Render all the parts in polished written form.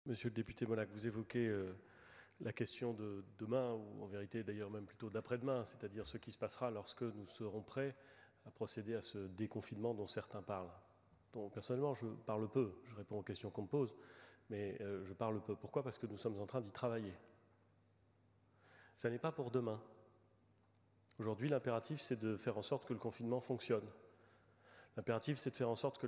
Monsieur le député Molac, vous évoquez la question de demain, ou en vérité d'ailleurs même plutôt d'après-demain, c'est-à-dire ce qui se passera lorsque nous serons prêts à procéder à ce déconfinement dont certains parlent. Donc, personnellement, je parle peu, je réponds aux questions qu'on me pose, mais je parle peu. Pourquoi ? Parce que nous sommes en train d'y travailler. Ça n'est pas pour demain. Aujourd'hui, l'impératif, c'est de faire en sorte que le confinement fonctionne. L'impératif, c'est de faire en sorte que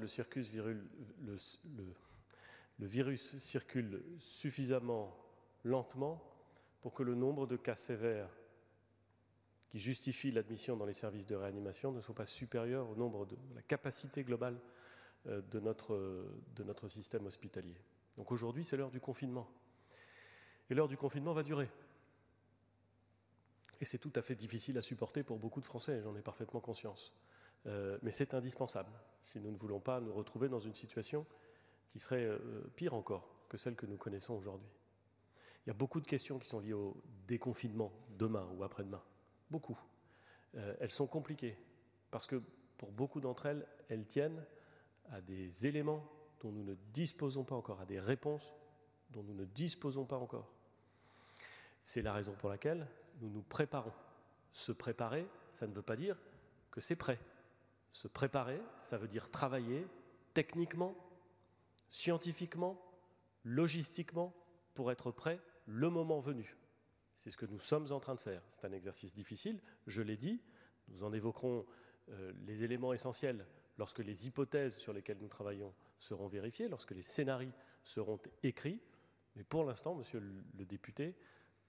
le virus circule suffisamment lentement pour que le nombre de cas sévères qui justifient l'admission dans les services de réanimation ne soit pas supérieur au nombre de la capacité globale de notre système hospitalier. Donc aujourd'hui, c'est l'heure du confinement. Et l'heure du confinement va durer. Et c'est tout à fait difficile à supporter pour beaucoup de Français, j'en ai parfaitement conscience. Mais c'est indispensable si nous ne voulons pas nous retrouver dans une situation qui serait pire encore que celle que nous connaissons aujourd'hui. Il y a beaucoup de questions qui sont liées au déconfinement demain ou après-demain. Beaucoup. Elles sont compliquées parce que pour beaucoup d'entre elles, elles tiennent à des éléments dont nous ne disposons pas encore, à des réponses dont nous ne disposons pas encore. C'est la raison pour laquelle nous nous préparons. Se préparer, ça ne veut pas dire que c'est prêt. Se préparer, ça veut dire travailler techniquement, scientifiquement, logistiquement, pour être prêt le moment venu. C'est ce que nous sommes en train de faire. C'est un exercice difficile, je l'ai dit. Nous en évoquerons les éléments essentiels lorsque les hypothèses sur lesquelles nous travaillons seront vérifiées, lorsque les scénarios seront écrits. Mais pour l'instant, monsieur le député,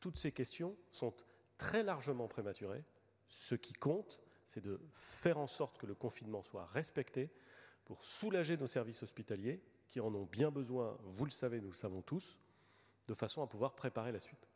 toutes ces questions sont très largement prématurées. Ce qui compte, c'est de faire en sorte que le confinement soit respecté pour soulager nos services hospitaliers qui en ont bien besoin, vous le savez, nous le savons tous, de façon à pouvoir préparer la suite.